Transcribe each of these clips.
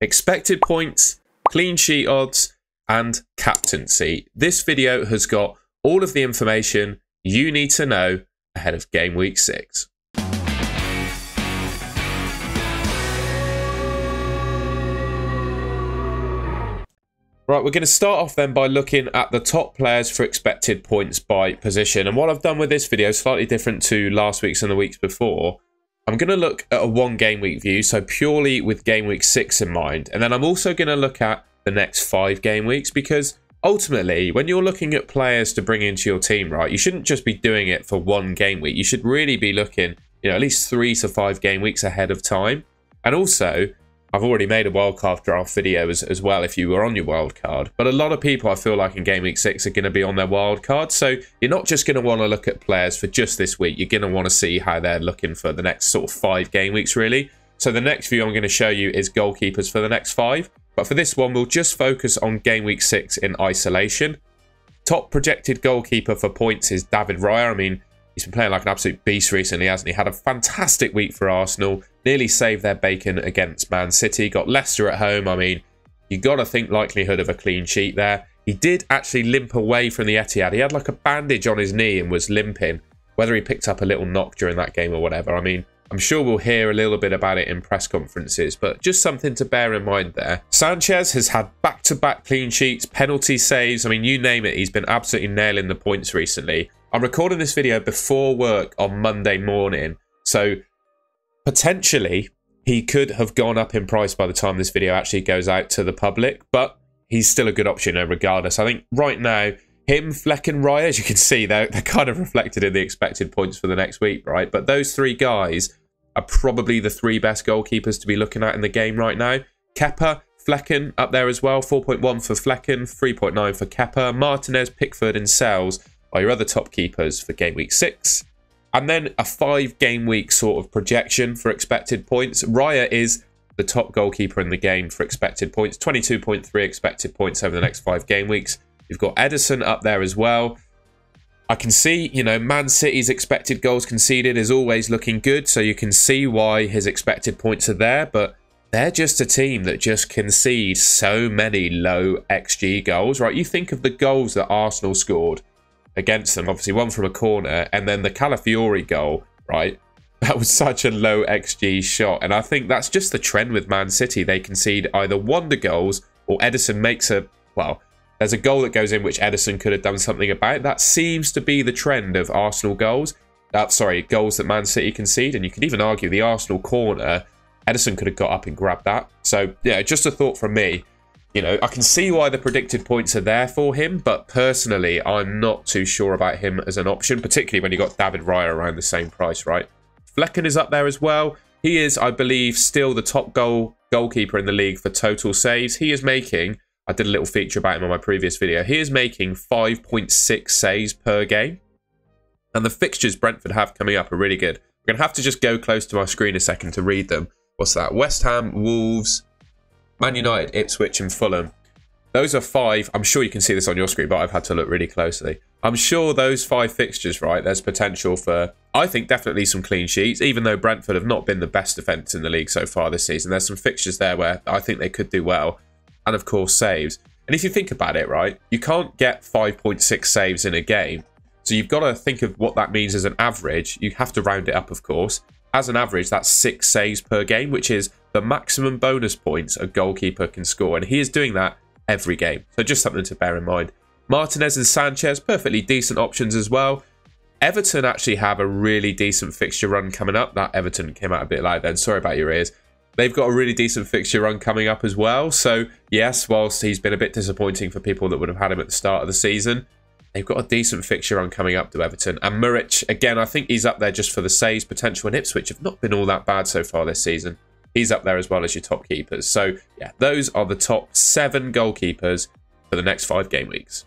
expected points, clean sheet odds, and captaincy. This video has got all of the information you need to know ahead of game week 6. Right, we're going to start off then by looking at the top players for expected points by position. And what I've done with this video is slightly different to last week's and the weeks before. I'm going to look at a one game week view, so purely with game week 6 in mind. And then I'm also going to look at the next 5 game weeks, because ultimately, when you're looking at players to bring into your team, right, you shouldn't just be doing it for one game week. You should really be looking, at least 3 to 5 game weeks ahead of time. And also, I've already made a wildcard draft video as well if you were on your wildcard. But a lot of people, I feel like, in Game Week 6 are going to be on their wildcard. So you're not just going to want to look at players for just this week. You're going to want to see how they're looking for the next sort of 5 game weeks, really. So the next view I'm going to show you is goalkeepers for the next 5. But for this one, we'll just focus on Game Week 6 in isolation. Top projected goalkeeper for points is David Raya. I mean, he's been playing like an absolute beast recently, hasn't he? Had a fantastic week for Arsenal. Nearly saved their bacon against Man City. Got Leicester at home. I mean, you got to think likelihood of a clean sheet there. He did actually limp away from the Etihad. He had like a bandage on his knee and was limping. Whether he picked up a little knock during that game or whatever. I mean, I'm sure we'll hear a little bit about it in press conferences, but just something to bear in mind there. Sanchez has had back-to-back clean sheets, penalty saves. I mean, you name it. He's been absolutely nailing the points recently. I'm recording this video before work on Monday morning, so potentially he could have gone up in price by the time this video actually goes out to the public, but he's still a good option regardless. I think right now, him, Fleck and Raya, as you can see, they're kind of reflected in the expected points for the next week, right? But those 3 guys are probably the 3 best goalkeepers to be looking at in the game right now. Kepa, Flecken up there as well, 4.1 for Flecken, 3.9 for Kepa. Martinez, Pickford and Sells are your other top keepers for game week 6. And then a 5 game week sort of projection for expected points. Raya is the top goalkeeper in the game for expected points, 22.3 expected points over the next 5 game weeks. You've got Edison up there as well. I can see, Man City's expected goals conceded is always looking good, so you can see why his expected points are there, but they're just a team that just concede so many low XG goals, right? You think of the goals that Arsenal scored against them, obviously one from a corner, and then the Calafiori goal, right? That was such a low XG shot, and I think that's just the trend with Man City. They concede either wonder goals or Edison makes there's a goal that goes in which Edison could have done something about. That seems to be the trend of Arsenal goals. Goals that Man City concede, and you could even argue the Arsenal corner, Edison could have got up and grabbed that. So, yeah, just a thought from me. I can see why the predicted points are there for him, but personally, I'm not too sure about him as an option, particularly when you got David Raya around the same price, right? Flecken is up there as well. He is, I believe, still the top goalkeeper in the league for total saves. He is making, I did a little feature about him on my previous video, he is making 5.6 saves per game. And the fixtures Brentford have coming up are really good. I'm going to have to just go close to my screen a second to read them. What's that? West Ham, Wolves, Man United, Ipswich and Fulham. Those are 5. I'm sure you can see this on your screen, but I've had to look really closely. I'm sure those 5 fixtures, right, there's potential for, I think, definitely some clean sheets, even though Brentford have not been the best defence in the league so far this season. There's some fixtures there where I think they could do well. And, of course, saves. And if you think about it, right, you can't get 5.6 saves in a game. So you've got to think of what that means as an average. You have to round it up, of course. As an average, that's 6 saves per game, which is the maximum bonus points a goalkeeper can score. And he is doing that every game. So just something to bear in mind. Martinez and Sanchez, perfectly decent options as well. Everton actually have a really decent fixture run coming up. That Everton came out a bit loud then. Sorry about your ears. They've got a really decent fixture run coming up as well. So, yes, whilst he's been a bit disappointing for people that would have had him at the start of the season, they've got a decent fixture run coming up to Everton. And Muric, again, I think he's up there just for the saves potential. And Ipswich have not been all that bad so far this season. He's up there as well as your top keepers. So, yeah, those are the top 7 goalkeepers for the next 5 game weeks.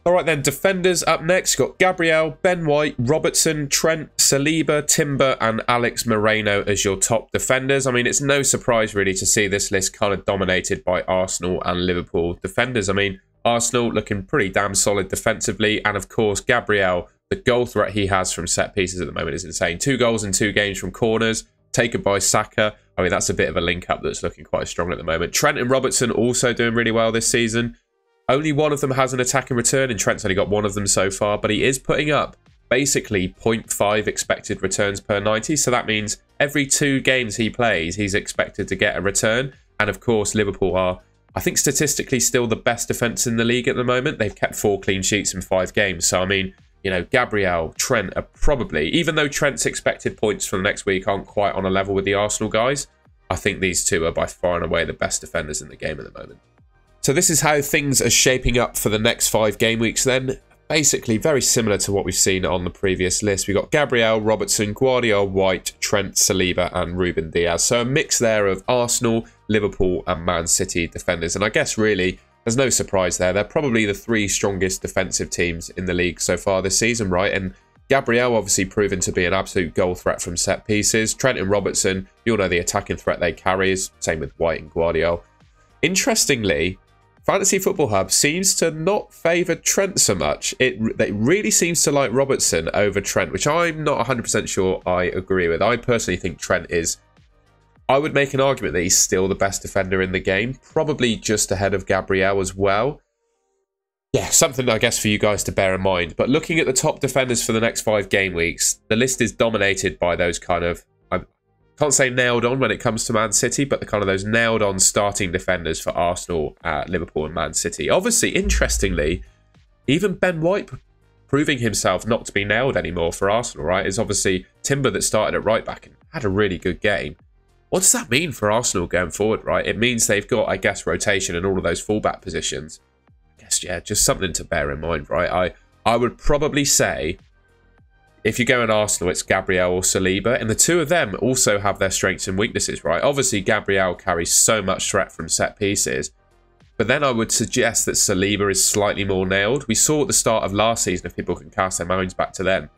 All right, then, defenders up next. Got Gabriel, Ben White, Robertson, Trent, Saliba, Timber, and Alex Moreno as your top defenders. I mean, it's no surprise, really, to see this list kind of dominated by Arsenal and Liverpool defenders. I mean, Arsenal looking pretty damn solid defensively. And, of course, Gabriel, the goal threat he has from set pieces at the moment is insane. 2 goals in 2 games from corners. taken by Saka. I mean, that's a bit of a link-up that's looking quite strong at the moment. Trent and Robertson also doing really well this season. Only one of them has an attacking return, and Trent's only got one of them so far, but he is putting up basically 0.5 expected returns per 90. So that means every 2 games he plays, he's expected to get a return. And of course, Liverpool are, I think, statistically still the best defence in the league at the moment. They've kept 4 clean sheets in 5 games. So, I mean, you know, Gabriel, Trent are probably, even though Trent's expected points for the next week aren't quite on a level with the Arsenal guys, I think these two are by far and away the best defenders in the game at the moment. So this is how things are shaping up for the next 5 game weeks then. Basically very similar to what we've seen on the previous list. We've got Gabriel, Robertson, Guardiola, White, Trent, Saliba and Ruben Diaz. So a mix there of Arsenal, Liverpool and Man City defenders. And I guess really there's no surprise there. They're probably the 3 strongest defensive teams in the league so far this season, right? And Gabriel obviously proven to be an absolute goal threat from set pieces. Trent and Robertson, you'll know the attacking threat they carry. Same with White and Guardiola. Interestingly, Fantasy Football Hub seems to not favour Trent so much. It really seems to like Robertson over Trent, which I'm not 100% sure I agree with. I personally think Trent is, I would make an argument that he's still the best defender in the game. Probably just ahead of Gabriel as well. Yeah, something I guess for you guys to bear in mind. But looking at the top defenders for the next 5 game weeks, the list is dominated by those kind of, I can't say nailed on when it comes to Man City, but the kind of those nailed on starting defenders for Arsenal, Liverpool and Man City. Obviously, interestingly, even Ben White proving himself not to be nailed anymore for Arsenal, right? Is obviously Timber that started at right back and had a really good game. What does that mean for Arsenal going forward, right? It means they've got, I guess, rotation in all of those fullback positions. I guess, yeah, just something to bear in mind, right? I would probably say, if you go in Arsenal, it's Gabriel or Saliba. And the two of them also have their strengths and weaknesses, right? Obviously, Gabriel carries so much threat from set pieces. But then I would suggest that Saliba is slightly more nailed. We saw at the start of last season, if people can cast their minds back to then,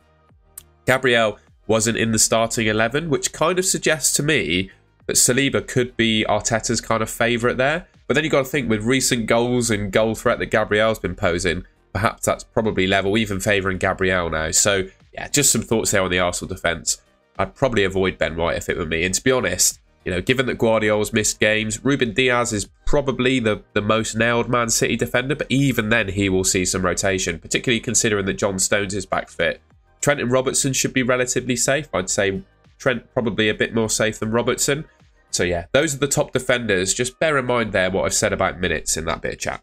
Gabriel wasn't in the starting 11, which kind of suggests to me that Saliba could be Arteta's kind of favourite there. But then you've got to think, with recent goals and goal threat that Gabriel's been posing, perhaps that's probably level, even favouring Gabriel now. So, yeah, just some thoughts there on the Arsenal defence. I'd probably avoid Ben White if it were me. And to be honest, you know, given that Guardiola's missed games, Ruben Diaz is probably the most nailed Man City defender. But even then, he will see some rotation, particularly considering that John Stones is back fit. Trent and Robertson should be relatively safe. I'd say Trent probably a bit more safe than Robertson. So, yeah, those are the top defenders. Just bear in mind there what I've said about minutes in that bit of chat.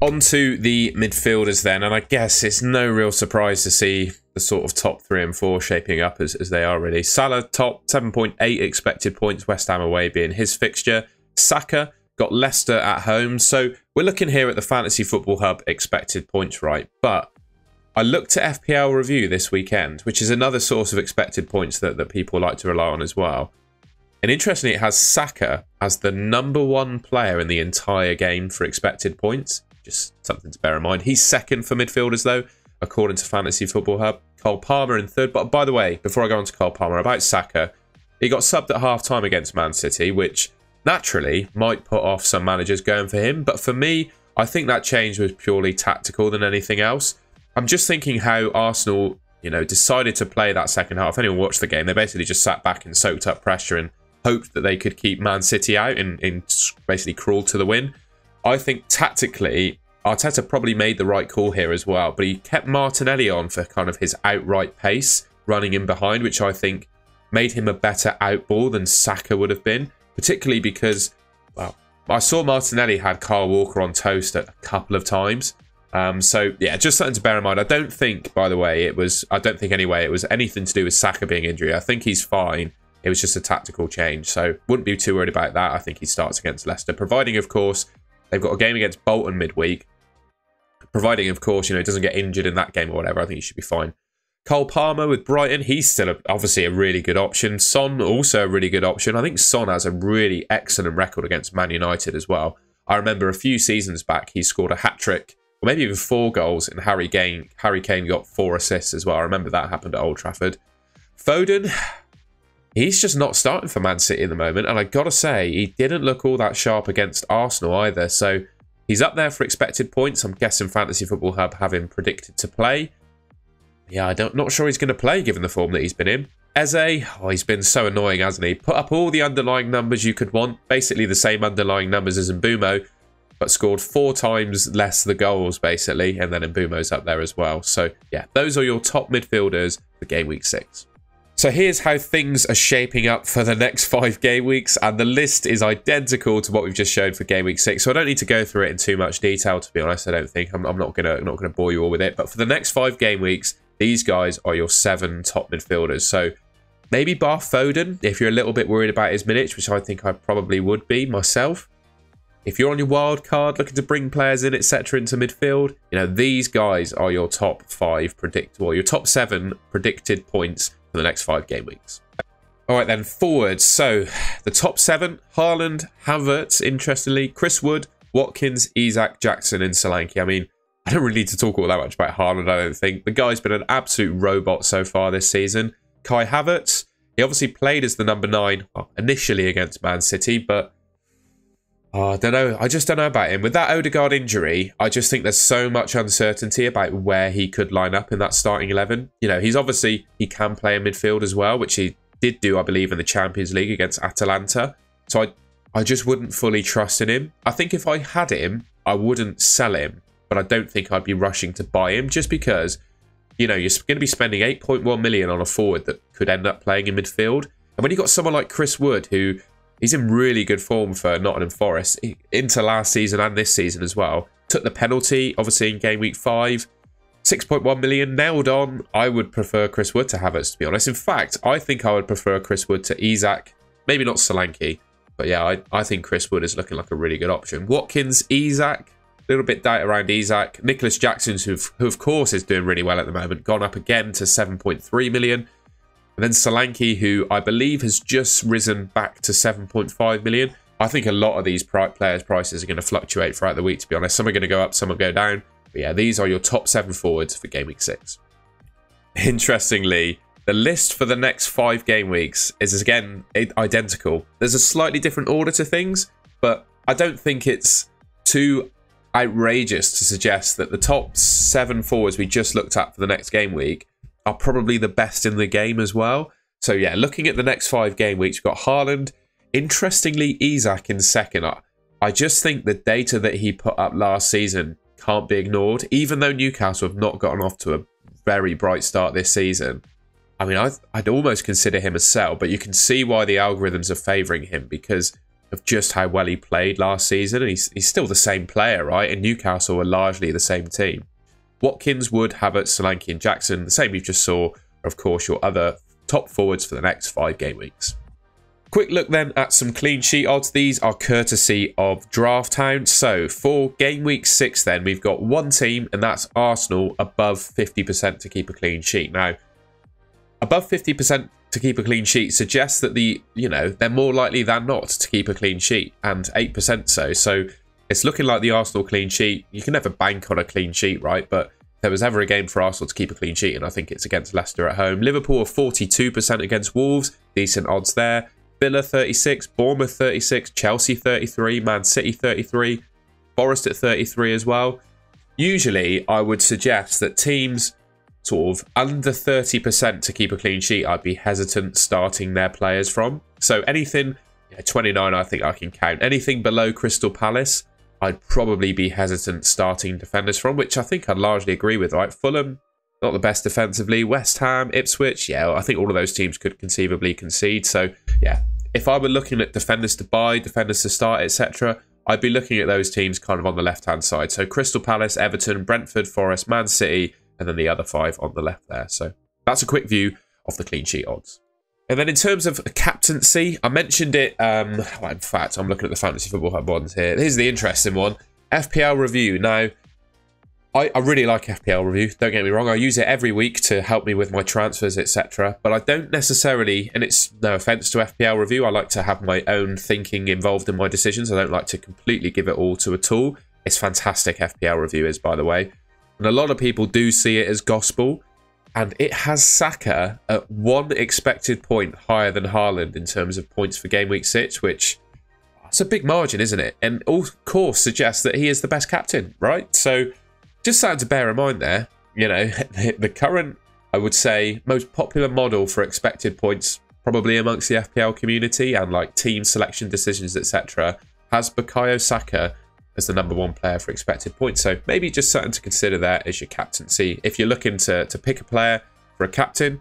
On to the midfielders then, and I guess it's no real surprise to see the sort of top 3 and 4 shaping up as they are really. Salah top, 7.8 expected points, West Ham away being his fixture. Saka got Leicester at home, so we're looking here at the Fantasy Football Hub expected points, right? But I looked at FPL Review this weekend, which is another source of expected points that people like to rely on as well. And interestingly, it has Saka as the #1 player in the entire game for expected points. Just something to bear in mind. He's second for midfielders, though, according to Fantasy Football Hub. Cole Palmer in third. But by the way, before I go on to Cole Palmer, about Saka, he got subbed at half-time against Man City, which naturally might put off some managers going for him. But for me, I think that change was purely tactical than anything else. I'm just thinking how Arsenal, you know, decided to play that second half. If anyone watched the game, they basically just sat back and soaked up pressure and hoped that they could keep Man City out and basically crawl to the win. I think tactically, Arteta probably made the right call here as well, but he kept Martinelli on for kind of his outright pace, running in behind, which I think made him a better outball than Saka would have been, particularly because, well, I saw Martinelli had Kyle Walker on toast a couple of times. So, yeah, just something to bear in mind. I don't think, by the way, it was anything to do with Saka being injured. I think he's fine. It was just a tactical change, so wouldn't be too worried about that. I think he starts against Leicester, providing, of course, they've got a game against Bolton midweek. Providing, of course, you know, he doesn't get injured in that game or whatever, I think he should be fine. Cole Palmer with Brighton, he's still obviously a really good option. Son, also a really good option. I think Son has a really excellent record against Man United as well. I remember a few seasons back, he scored a hat-trick, or maybe even 4 goals, and Harry Kane got 4 assists as well. I remember that happened at Old Trafford. Foden, he's just not starting for Man City at the moment, and I gotta say, he didn't look all that sharp against Arsenal either, so he's up there for expected points. I'm guessing Fantasy Football Hub have him predicted to play. Yeah, not sure he's going to play given the form that he's been in. Eze, oh, he's been so annoying, hasn't he? Put up all the underlying numbers you could want, basically the same underlying numbers as Mbumo, but scored 4 times less the goals, basically, and then Mbumo's up there as well. So, yeah, those are your top midfielders for Game Week 6. So here's how things are shaping up for the next 5 game weeks, and the list is identical to what we've just showed for Game Week 6, so I don't need to go through it in too much detail, to be honest. I don't think. I'm not gonna bore you all with it, but for the next 5 game weeks, these guys are your 7 top midfielders. So maybe bar Foden, if you're a little bit worried about his minutes, which I think I probably would be myself. If you're on your wild card, looking to bring players in, etc., into midfield, you know, these guys are your top 5 predictable, your top 7 predicted points for the next 5 game weeks. All right, then, forwards. So the top 7, Haaland, Havertz, interestingly, Chris Wood, Watkins, Isak, Jackson, and Solanke. I mean, I don't really need to talk all that much about Haaland, I don't think. The guy's been an absolute robot so far this season. Kai Havertz, he obviously played as the number 9, well, initially against Man City, but I don't know. I just don't know about him. With that Odegaard injury, I just think there's so much uncertainty about where he could line up in that starting 11. You know, he can play in midfield as well, which he did do, I believe, in the Champions League against Atalanta. So I just wouldn't fully trust in him. I think if I had him, I wouldn't sell him, but I don't think I'd be rushing to buy him just because, you know, you're going to be spending 8.1 million on a forward that could end up playing in midfield. And when you've got someone like Chris Wood, who he's in really good form for Nottingham Forest, into last season and this season as well. Took the penalty, obviously, in Game Week 5. 6.1 million nailed on. I would prefer Chris Wood to Havertz, to be honest. In fact, I think I would prefer Chris Wood to Isak. Maybe not Solanke, but yeah, I think Chris Wood is looking like a really good option. Watkins, Isak, a little bit doubt around Isak. Nicholas Jackson, who of course is doing really well at the moment, gone up again to 7.3 million. And then Solanke, who I believe has just risen back to 7.5 million. I think a lot of these players' prices are going to fluctuate throughout the week, to be honest. Some are going to go up, some will go down. But yeah, these are your top 7 forwards for Game Week 6. Interestingly, the list for the next 5 game weeks is, again, identical. There's a slightly different order to things, but I don't think it's too outrageous to suggest that the top 7 forwards we just looked at for the next game week are probably the best in the game as well. So yeah, looking at the next 5 game weeks, we've got Haaland. Interestingly, Isak in second. I just think the data that he put up last season can't be ignored. Even though Newcastle have not gotten off to a very bright start this season, I mean, I'd almost consider him a sell, but you can see why the algorithms are favouring him because of just how well he played last season. And he's still the same player, right? And Newcastle are largely the same team. Watkins, Wood, Havertz, Solanke and Jackson, the same you just saw, are of course your other top forwards for the next 5 game weeks. Quick look then at some clean sheet odds. These are courtesy of Drafthound. So for Game Week 6 then, we've got one team, and that's Arsenal, above 50% to keep a clean sheet. Now, above 50% to keep a clean sheet suggests that they're more likely than not to keep a clean sheet, and 8% so. So it's looking like the Arsenal clean sheet. You can never bank on a clean sheet, right? But if there was ever a game for Arsenal to keep a clean sheet, and I think it's against Leicester at home. Liverpool are 42% against Wolves. Decent odds there. Villa 36, Bournemouth 36, Chelsea 33, Man City 33, Forest at 33 as well. Usually, I would suggest that teams sort of under 30% to keep a clean sheet, I'd be hesitant starting their players from. So anything, 29 I think I can count. Anything below Crystal Palace, I'd probably be hesitant starting defenders from, which I think I'd largely agree with, right? Fulham, not the best defensively. West Ham, Ipswich, yeah, I think all of those teams could conceivably concede. So, yeah, if I were looking at defenders to buy, defenders to start, etc., I'd be looking at those teams kind of on the left-hand side. So Crystal Palace, Everton, Brentford, Forest, Man City, and then the other 5 on the left there. So that's a quick view of the clean sheet odds. And then in terms of captaincy, I mentioned it. In fact, I'm looking at the Fantasy Football Hub ones here. Here's the interesting one. FPL Review. Now, I really like FPL Review. Don't get me wrong. I use it every week to help me with my transfers, etc. But I don't necessarily, and it's no offense to FPL Review, I like to have my own thinking involved in my decisions. I don't like to completely give it all to a tool. It's fantastic, FPL Review is, by the way. And a lot of people do see it as gospel. And it has Saka at 1 expected point higher than Haaland in terms of points for Game Week 6, which it's a big margin, isn't it? And of course suggests that he is the best captain, right? So just something to bear in mind there. The current I would say most popular model for expected points, probably amongst the FPL community and like team selection decisions, etc., has Bukayo Saka as the #1 player for expected points. So maybe just something to consider there as your captaincy. If you're looking to pick a player for a captain,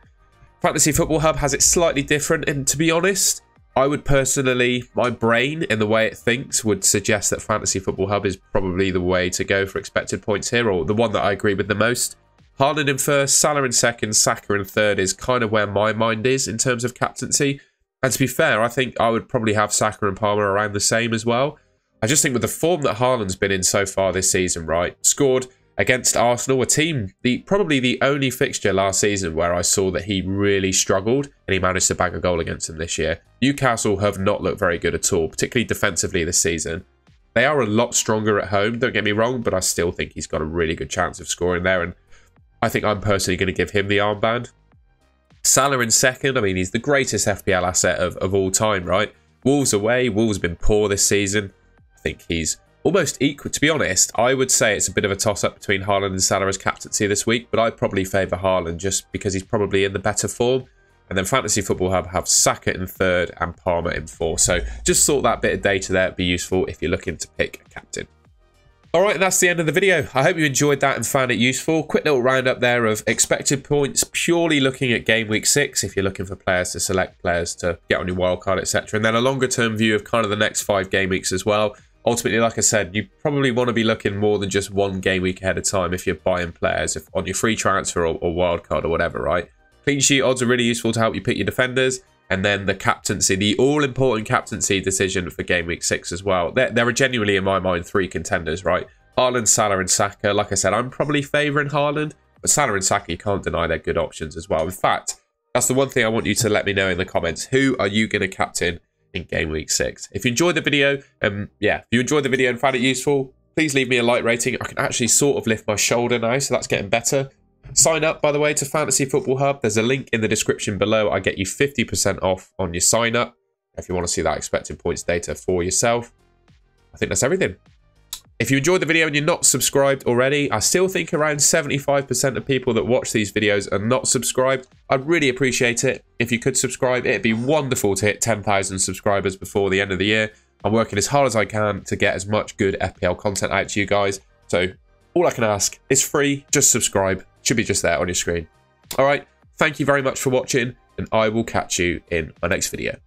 Fantasy Football Hub has it slightly different. And to be honest, I would personally, my brain in the way it thinks would suggest that Fantasy Football Hub is probably the way to go for expected points here, or the one that I agree with the most. Haaland in first, Salah in second, Saka in third is kind of where my mind is in terms of captaincy. And to be fair, I think I would probably have Saka and Palmer around the same as well. I just think with the form that Haaland's been in so far this season, right? Scored against Arsenal, a team, probably the only fixture last season where I saw that he really struggled and he managed to bag a goal against them this year. Newcastle have not looked very good at all, particularly defensively this season. They are a lot stronger at home, don't get me wrong, but I still think he's got a really good chance of scoring there, and I think I'm personally going to give him the armband. Salah in second, I mean, he's the greatest FPL asset of all time, right? Wolves away, Wolves have been poor this season. I think he's almost equal. To be honest, I would say it's a bit of a toss-up between Haaland and Salah as captaincy this week, but I'd probably favour Haaland just because he's probably in the better form. And then Fantasy Football Hub have Saka in third and Palmer in fourth. So just thought that bit of data there would be useful if you're looking to pick a captain. Alright, that's the end of the video. I hope you enjoyed that and found it useful. Quick little roundup there of expected points, purely looking at Game Week 6 if you're looking for players to select players to get on your wildcard, etc. And then a longer term view of kind of the next 5 game weeks as well. Ultimately, like I said, you probably want to be looking more than just 1 game week ahead of time if you're buying players on your free transfer or wildcard or whatever, right? Clean sheet odds are really useful to help you pick your defenders. And then the captaincy, the all-important captaincy decision for Game Week 6 as well. There are genuinely, in my mind, 3 contenders, right? Haaland, Salah and Saka. Like I said, I'm probably favouring Haaland. But Salah and Saka, you can't deny they're good options as well. In fact, that's the one thing I want you to let me know in the comments. Who are you going to captain in Game Week 6? If you enjoyed the video, if you enjoyed the video and found it useful, please leave me a like rating. I can actually sort of lift my shoulder now, so that's getting better. Sign up, by the way, to Fantasy Football Hub. There's a link in the description below. I get you 50% off on your sign up if you want to see that expected points data for yourself. I think that's everything. If you enjoyed the video and you're not subscribed already, I still think around 75% of people that watch these videos are not subscribed. I'd really appreciate it if you could subscribe. It'd be wonderful to hit 10,000 subscribers before the end of the year. I'm working as hard as I can to get as much good FPL content out to you guys. So all I can ask is free. Just subscribe. Should be just there on your screen. All right. Thank you very much for watching, and I will catch you in my next video.